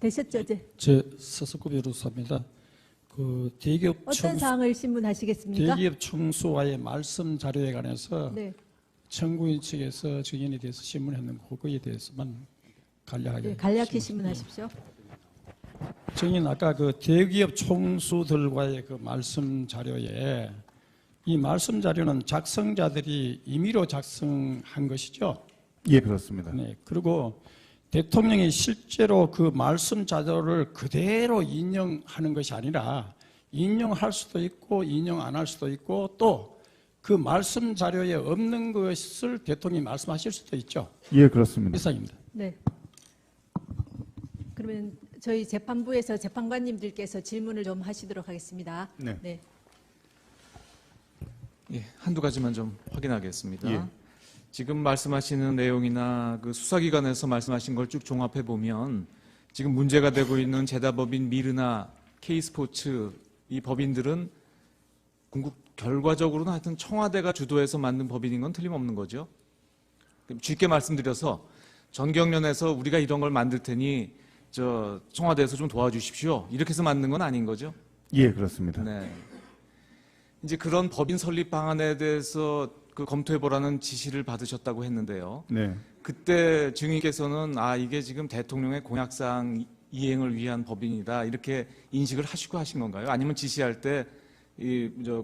되셨죠, 이제? 제 서석구 변호사입니다. 그 대기업 어떤 사항을 신문하시겠습니까? 대기업 총수와의 말씀 자료에 관해서 네. 청구인 측에서 증인에 대해서 신문했는 그거에 대해서만 간략하게. 네, 간략히 신문하십시오. 증인 아까 그 대기업 총수들과의 그 말씀 자료에 이 말씀 자료는 작성자들이 임의로 작성한 것이죠. 예, 그렇습니다. 네. 그리고 대통령이 실제로 그 말씀 자료를 그대로 인용하는 것이 아니라 인용할 수도 있고 인용 안 할 수도 있고 또 그 말씀 자료에 없는 것을 대통령이 말씀하실 수도 있죠. 예, 그렇습니다. 이상입니다. 네. 그러면 저희 재판부에서 재판관님들께서 질문을 좀 하시도록 하겠습니다. 네. 네. 예, 한두 가지만 좀 확인하겠습니다. 예. 지금 말씀하시는 내용이나 그 수사기관에서 말씀하신 걸 쭉 종합해 보면 지금 문제가 되고 있는 제다법인 미르나 K스포츠 이 법인들은 결과적으로는 하여튼 청와대가 주도해서 만든 법인인 건 틀림없는 거죠. 쉽게 말씀드려서 전경련에서 우리가 이런 걸 만들 테니 저 청와대에서 좀 도와주십시오. 이렇게 해서 만든 건 아닌 거죠. 예, 그렇습니다. 네. 이제 그런 법인 설립 방안에 대해서 그 검토해보라는 지시를 받으셨다고 했는데요. 네. 그때 증인께서는 이게 지금 대통령의 공약사항 이행을 위한 법인이다 이렇게 인식을 하시고 하신 건가요? 아니면 지시할 때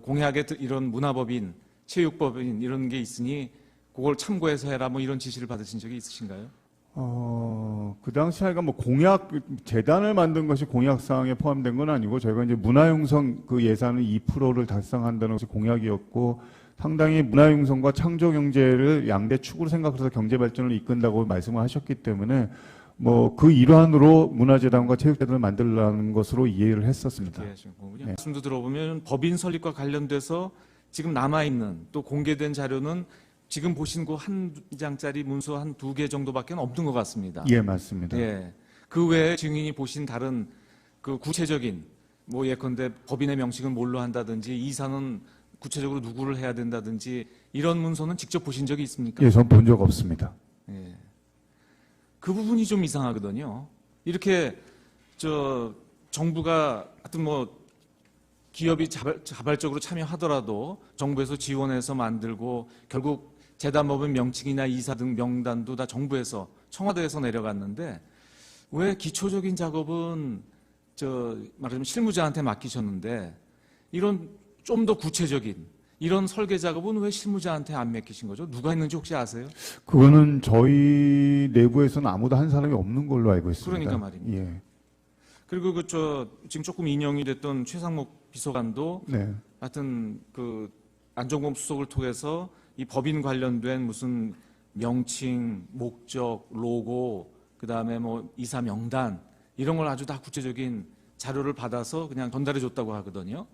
공약에 이런 문화법인, 체육법인 이런 게 있으니 그걸 참고해서 해라 뭐 이런 지시를 받으신 적이 있으신가요? 그 당시에 뭐 재단을 만든 것이 공약사항에 포함된 건 아니고 저희가 이제 문화융성 그 예산은 2%를 달성한다는 것이 공약이었고 상당히 문화융성과 창조경제를 양대 축으로 생각해서 경제발전을 이끈다고 말씀을 하셨기 때문에 뭐 그 일환으로 문화재단과 체육재단을 만들라는 것으로 이해를 했었습니다. 그렇게 하신 거군요. 말씀도 들어보면 법인 설립과 관련돼서 지금 남아있는 또 공개된 자료는 지금 보신 그 한 장짜리 문서 한 2개 정도밖에 없는 것 같습니다. 예, 맞습니다. 예. 그 외에 증인이 보신 다른 그 구체적인 뭐 예컨대 법인의 명칭은 뭘로 한다든지 이사는 구체적으로 누구를 해야 된다든지 이런 문서는 직접 보신 적이 있습니까? 예, 전 본 적 없습니다. 예. 그 부분이 좀 이상하거든요. 이렇게 정부가 하여튼 뭐 기업이 자발적으로 참여하더라도 정부에서 지원해서 만들고 결국 재단법인 명칭이나 이사 등 명단도 다 정부에서 청와대에서 내려갔는데 왜 기초적인 작업은 말하자면 실무자한테 맡기셨는데 이런 좀 더 구체적인 이런 설계 작업은 왜 실무자한테 안 맡기신 거죠? 누가 했는지 혹시 아세요? 그거는 저희 내부에서는 아무도 한 사람이 없는 걸로 알고 있습니다. 그러니까 말입니다. 예. 그리고 지금 조금 인용이 됐던 최상목 비서관도 네. 하여튼 그 안종범 수석을 통해서 이 법인 관련된 무슨 명칭, 목적, 로고, 그 다음에 뭐 이사 명단 이런 걸 아주 다 구체적인 자료를 받아서 그냥 전달해 줬다고 하거든요.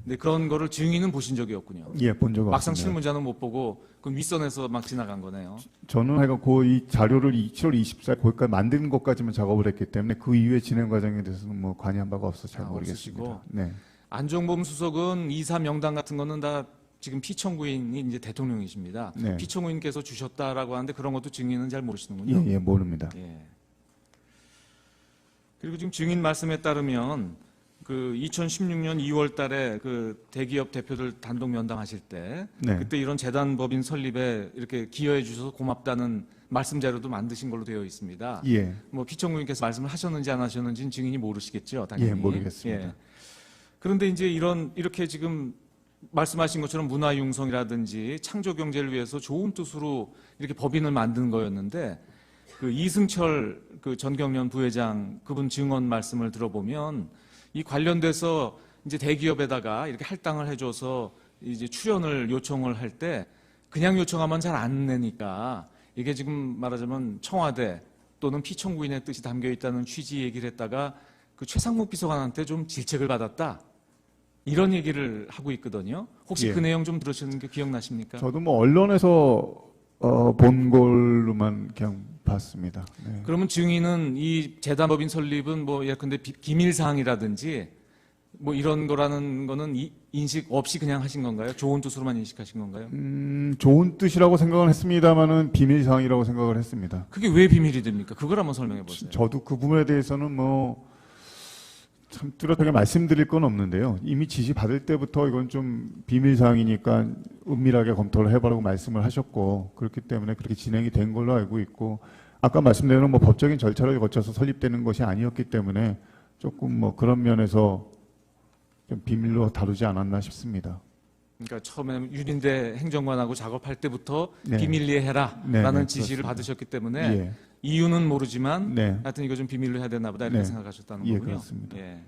근데 그런 거를 증인은 보신 적이 없군요. 예, 본 적 없습니다. 막상 실무자는 못 보고 그 윗선에서 막 지나간 거네요. 저는 하여간 이 자료를 7월 24일 거기까지 만드는 것까지만 작업을 했기 때문에 그 이후에 진행 과정에 대해서는 뭐 관여한 바가 없어서 잘 모르겠습니다. 없으시고. 네. 안종범 수석은 이사 명단 같은 거는 다 지금 피청구인이 이제 대통령이십니다. 네. 피청구인께서 주셨다라고 하는데 그런 것도 증인은 잘 모르시는군요. 예, 모릅니다. 예. 그리고 지금 증인 말씀에 따르면 그 2016년 2월 달에 그 대기업 대표들 단독 면담하실 때 네. 그때 이런 재단 법인 설립에 이렇게 기여해 주셔서 고맙다는 말씀 자료도 만드신 걸로 되어 있습니다. 예. 뭐 피청구인께서 말씀을 하셨는지 안 하셨는지는 증인이 모르시겠죠, 당연히. 예, 모르겠습니다. 예. 그런데 이제 이렇게 지금 말씀하신 것처럼 문화융성이라든지 창조경제를 위해서 좋은 뜻으로 이렇게 법인을 만든 거였는데 그 이승철 그 전경련 부회장 그분 증언 말씀을 들어보면 이 관련돼서 이제 대기업에다가 이렇게 할당을 해줘서 이제 출연을 요청을 할 때 그냥 요청하면 잘 안 내니까 이게 지금 말하자면 청와대 또는 피청구인의 뜻이 담겨 있다는 취지 얘기를 했다가 그 최상목 비서관한테 좀 질책을 받았다. 이런 얘기를 하고 있거든요. 혹시 예. 그 내용 좀 들으시는 게 기억나십니까? 저도 뭐 언론에서 본 걸로만 그냥 봤습니다. 네. 그러면 증인은 이 재단법인 설립은 뭐 예컨대 기밀사항이라든지 뭐 이런 거라는 거는 인식 없이 그냥 하신 건가요? 좋은 뜻으로만 인식하신 건가요? 좋은 뜻이라고 생각을 했습니다만은 비밀 사항이라고 생각을 했습니다. 그게 왜 비밀이 됩니까? 그걸 한번 설명해 보세요. 저도 그 부분에 대해서는 뭐 참 뚜렷하게 말씀드릴 건 없는데요. 이미 지시 받을 때부터 이건 좀 비밀 사항이니까 은밀하게 검토를 해보라고 말씀을 하셨고, 그렇기 때문에 그렇게 진행이 된 걸로 알고 있고, 아까 말씀드린 뭐 법적인 절차를 거쳐서 설립되는 것이 아니었기 때문에 조금 뭐 그런 면에서 좀 비밀로 다루지 않았나 싶습니다. 그러니까 처음에 유린대 행정관하고 작업할 때부터 네. 비밀리에 해라라는 네, 지시를 그렇습니다. 받으셨기 때문에 예. 이유는 모르지만 네. 하여튼 이거 좀 비밀로 해야 되나 보다 이렇게 네. 생각하셨다는 예, 거군요. 그렇습니다. 예.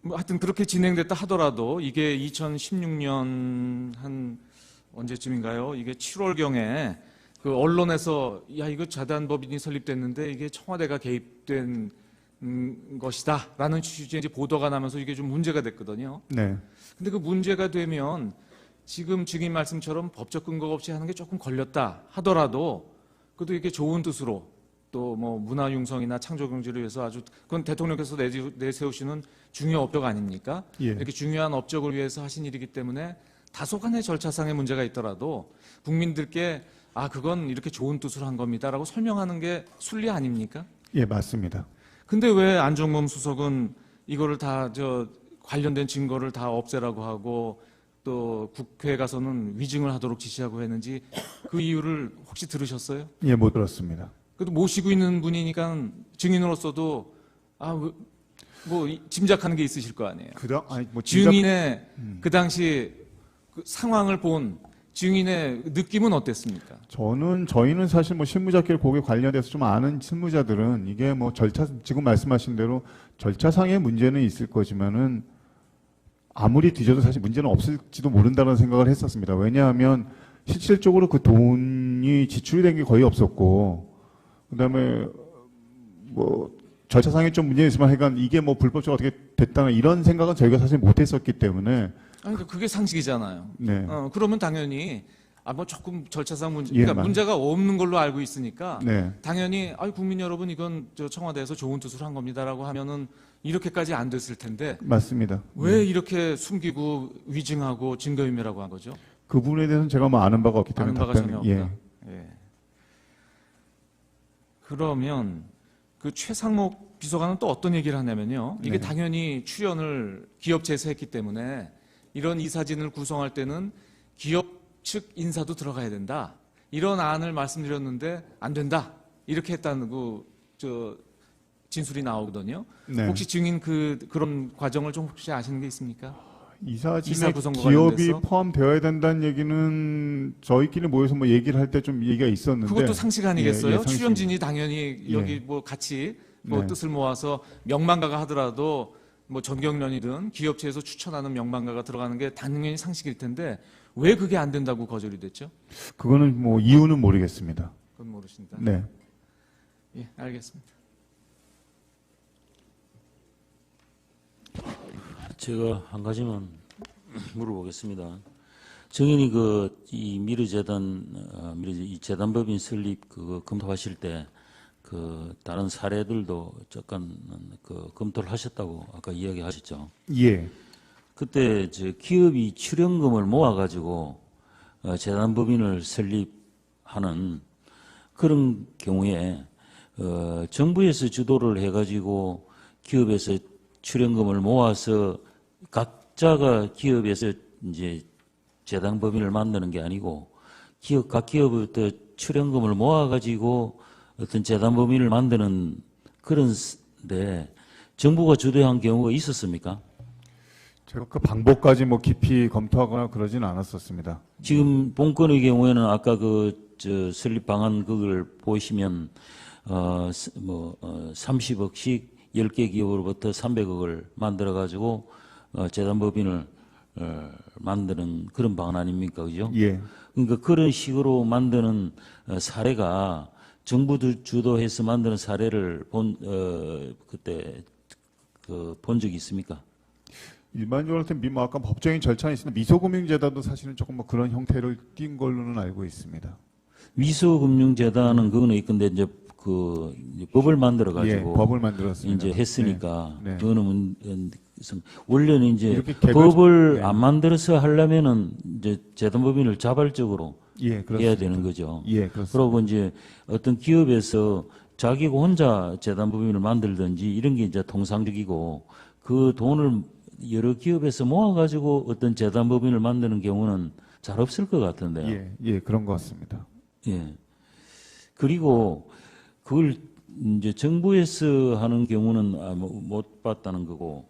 뭐 하여튼 그렇게 진행됐다 하더라도 이게 2016년 한 언제쯤인가요? 이게 7월경에 그 언론에서 야 이거 자단법인이 설립됐는데 이게 청와대가 개입된 것이다라는 취지의 이제 보도가 나면서 이게 좀 문제가 됐거든요. 네. 근데 그 문제가 되면 지금 증인 말씀처럼 법적 근거가 없이 하는 게 조금 걸렸다 하더라도 그래도 이게 좋은 뜻으로 또 뭐 문화융성이나 창조경제를 위해서 아주 그건 대통령께서 내세우시는 중요 업적 아닙니까? 예. 이렇게 중요한 업적을 위해서 하신 일이기 때문에 다소간의 절차상의 문제가 있더라도 국민들께 아 그건 이렇게 좋은 뜻으로 한 겁니다라고 설명하는 게 순리 아닙니까? 예, 맞습니다. 근데 왜 안종범 수석은 이거를 다 관련된 증거를 다 없애라고 하고 또 국회에 가서는 위증을 하도록 지시하고 했는지 그 이유를 혹시 들으셨어요? 예, 못 들었습니다. 그래도 모시고 있는 분이니까 증인으로서도 뭐 짐작하는 게 있으실 거 아니에요. 아니 뭐 증인의 그 당시 그 상황을 본 증인의 느낌은 어땠습니까? 저희는 사실 뭐 실무자끼리 거기에 관련돼서 좀 아는 실무자들은 이게 뭐 지금 말씀하신 대로 절차상의 문제는 있을 거지만은 아무리 뒤져도 사실 문제는 없을지도 모른다는 생각을 했었습니다. 왜냐하면 실질적으로 그 돈이 지출된 게 거의 없었고, 그다음에 뭐 절차상에 좀 문제가 있으면 하여간 이게 뭐 불법적으로 어떻게 됐다는 이런 생각은 저희가 사실 못했었기 때문에. 그러니까 그게 상식이잖아요. 네. 그러면 당연히 뭐 조금 절차상 문제, 예, 그러니까 문제가 없는 걸로 알고 있으니까 네. 당연히 국민 여러분 이건 청와대에서 좋은 뜻으로 한 겁니다라고 하면은 이렇게까지 안 됐을 텐데 맞습니다. 왜 이렇게 숨기고 위증하고 증거인멸하고 한 거죠? 그 부분에 대해서는 제가 뭐 아는 바가 없기 때문에 아는 바가 전혀 없다. 예. 예. 그러면 그 최상목 비서관은 또 어떤 얘기를 하냐면요. 이게 네. 당연히 출연을 기업체에서 했기 때문에 이런 이사진을 구성할 때는 기업 측 인사도 들어가야 된다. 이런 안을 말씀드렸는데 안 된다. 이렇게 했다는 진술이 나오거든요. 네. 혹시 증인 그런 과정을 좀 혹시 아시는 게 있습니까? 이사진에 이사 구성과 기업이 관련돼서? 포함되어야 된다는 얘기는 저희끼리 모여서 뭐 얘기를 할 때 좀 얘기가 있었는데 그것도 상식 아니겠어요? 예, 상식입니다. 출연진이 당연히 여기 예. 뭐 같이 뭐 네. 뜻을 모아서 명망가가 하더라도 뭐 전경련이든 기업체에서 추천하는 명망가가 들어가는 게 당연히 상식일 텐데 왜 그게 안 된다고 거절이 됐죠? 그거는 뭐 이유는 모르겠습니다. 그건 모르신다. 네. 예, 알겠습니다. 제가 한 가지만 물어보겠습니다. 정인이 이 이 재단법인 설립 검토하실 때 다른 사례들도 잠깐 검토를 하셨다고 아까 이야기하셨죠. 예. 그때 기업이 출연금을 모아가지고 재단법인을 설립하는 그런 경우에 정부에서 주도를 해가지고 기업에서 출연금을 모아서 각자가 기업에서 이제 재단법인을 만드는 게 아니고 각 기업부터 출연금을 모아가지고 어떤 재단법인을 만드는 그런데 정부가 주도한 경우가 있었습니까? 제가 그 방법까지 뭐 깊이 검토하거나 그러진 않았었습니다. 지금 본건의 경우에는 아까 설립 방안 그걸 보시면 30억씩 10개 기업으로부터 300억을 만들어 가지고 재단법인을 만드는 그런 방안 아닙니까, 그죠? 예. 그러니까 그런 식으로 만드는 사례가 정부도 주도해서 만드는 사례를 그때 본 적이 있습니까? 일반적으로 뭐 아까 법적인 절차는 있습니다. 미소금융재단도 사실은 조금 뭐 그런 형태를 띈 걸로는 알고 있습니다. 미소금융재단은 그거는 있건데 이제 법을 만들어 가지고 예, 법을 만들었습니다. 이제 했으니까 네. 네. 그거는 원래는 이제 이렇게 개별- 법을 예. 안 만들어서 하려면은 이제 재단법인을 자발적으로 예, 해야 그렇습니다. 되는 거죠. 예, 그렇습니다. 그리고 이제 어떤 기업에서 자기가 혼자 재단법인을 만들든지 이런 게 이제 통상적이고 그 돈을 여러 기업에서 모아가지고 어떤 재단법인을 만드는 경우는 잘 없을 것 같은데요. 예, 예, 그런 것 같습니다. 예. 그리고 그걸 이제 정부에서 하는 경우는 못 봤다는 거고,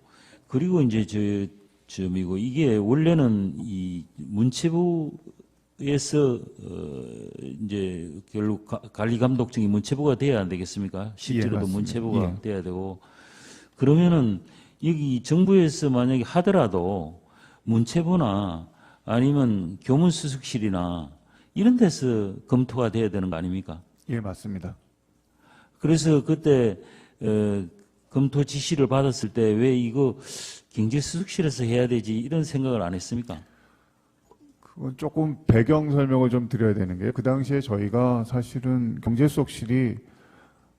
그리고 이제 점이고 이게 원래는 이 문체부에서 이제 결국 관리 감독증이 문체부가 돼야 안 되겠습니까? 실제로도 맞습니다. 문체부가 예. 돼야 되고, 그러면은 여기 정부에서 만약에 하더라도 문체부나 아니면 교문수석실이나 이런 데서 검토가 돼야 되는 거 아닙니까? 예, 맞습니다. 그래서 그때 검토 지시를 받았을 때 왜 이거 경제수석실에서 해야 되지 이런 생각을 안 했습니까? 그건 조금 배경 설명을 좀 드려야 되는 게요. 그 당시에 저희가 사실은 경제수석실이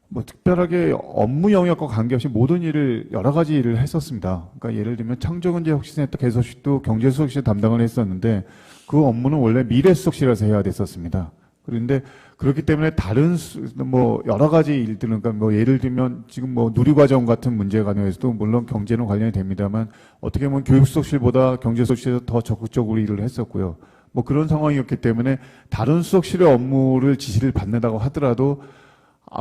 뭐 특별하게 업무 영역과 관계없이 모든 일을 여러 가지 일을 했었습니다. 그러니까 예를 들면 창조경제혁신센터 개소식도 경제수석실 담당을 했었는데 그 업무는 원래 미래수석실에서 해야 됐었습니다. 그런데 그렇기 때문에 다른 뭐 여러 가지 일들은 그러니까 뭐 예를 들면 지금 뭐 누리과정 같은 문제 관련해서도 물론 경제는 관련이 됩니다만 어떻게 보면 교육수석실보다 경제수석실에서 더 적극적으로 일을 했었고요. 뭐 그런 상황이었기 때문에 다른 수석실의 업무를 지시를 받는다고 하더라도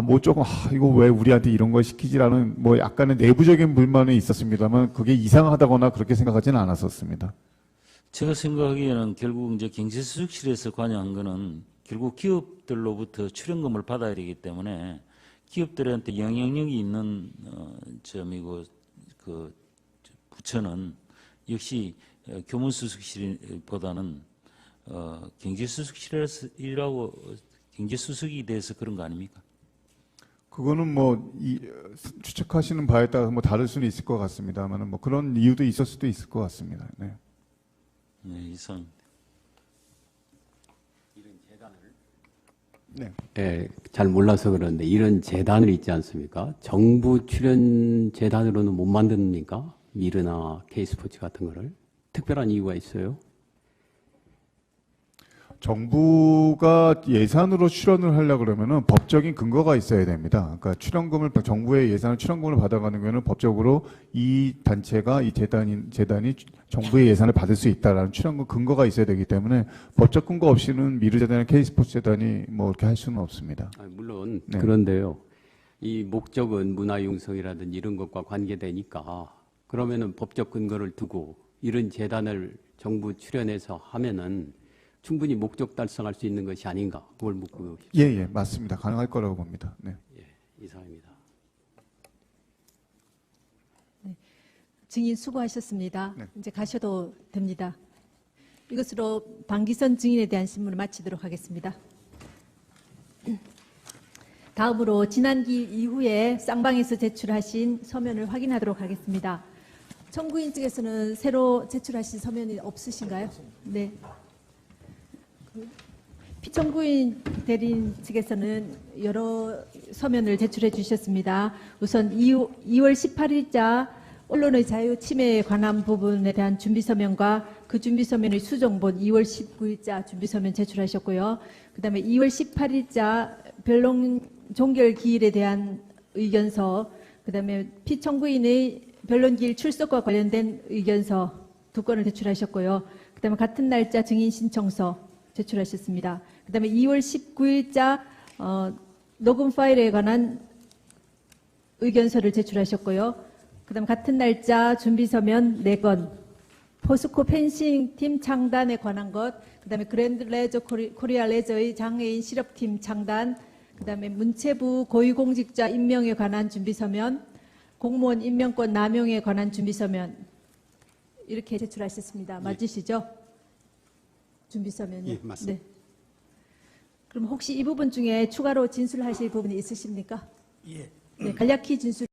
뭐 조금 이거 왜 우리한테 이런 걸 시키지라는 뭐 약간의 내부적인 불만이 있었습니다만 그게 이상하다거나 그렇게 생각하지는 않았었습니다. 제가 생각하기에는 결국 이제 경제수석실에서 관여한 거는 결국 기업들로부터 출연금을 받아야 되기 때문에 기업들한테 영향력이 있는 점이고 그 부처는 역시 교문수석실보다는 경제수석실이라고 경제수석이 돼서 그런 거 아닙니까? 그거는 뭐 추측하시는 바에 따라서 뭐 다를 수는 있을 것 같습니다만 뭐 그런 이유도 있을 수도 있을 것 같습니다. 네. 네, 이상. 네. 예, 잘 몰라서 그러는데 이런 재단을 있지 않습니까? 정부 출연 재단으로는 못 만듭니까? 미르나 K스포츠 같은 거를 특별한 이유가 있어요? 정부가 예산으로 출연을 하려고 그러면은 법적인 근거가 있어야 됩니다. 그러니까 정부의 예산을 출연금을 받아가는 경우는 법적으로 이 단체가 이 재단이 정부의 예산을 받을 수 있다라는 출연금 근거가 있어야 되기 때문에 법적 근거 없이는 미르재단이나 K스포츠 재단이 뭐 이렇게 할 수는 없습니다. 물론 네. 그런데요. 이 목적은 문화융성이라든지 이런 것과 관계되니까 그러면은 법적 근거를 두고 이런 재단을 정부 출연해서 하면은 충분히 목적 달성할 수 있는 것이 아닌가 그걸 묻고 예, 맞습니다. 가능할 거라고 봅니다. 네. 이상입니다. 증인 수고하셨습니다. 네. 이제 가셔도 됩니다. 이것으로 방기선 증인에 대한 신문을 마치도록 하겠습니다. 다음으로 지난기 이후에 쌍방에서 제출하신 서면을 확인하도록 하겠습니다. 청구인 측에서는 새로 제출하신 서면이 없으신가요? 네. 피청구인 대리인 측에서는 여러 서면을 제출해 주셨습니다. 우선 2월 18일자 언론의 자유 침해에 관한 부분에 대한 준비서면과 그 준비서면의 수정본 2월 19일자 준비서면 제출하셨고요. 그다음에 2월 18일자 변론 종결 기일에 대한 의견서, 그다음에 피청구인의 변론기일 출석과 관련된 의견서 2건을 제출하셨고요. 그다음에 같은 날짜 증인 신청서 제출하셨습니다. 그다음에 2월 19일자 녹음 파일에 관한 의견서를 제출하셨고요. 그다음 같은 날짜 준비서면 4건, 포스코 펜싱 팀 창단에 관한 것, 그다음에 그랜드 레저 코리아 레저의 장애인 실업팀 창단, 그다음에 문체부 고위공직자 임명에 관한 준비서면, 공무원 임명권 남용에 관한 준비서면 이렇게 제출하셨습니다. 맞으시죠? 준비서면요. 예, 맞습니다. 네. 그럼 혹시 이 부분 중에 추가로 진술하실 부분이 있으십니까? 예. 네, 간략히 진술.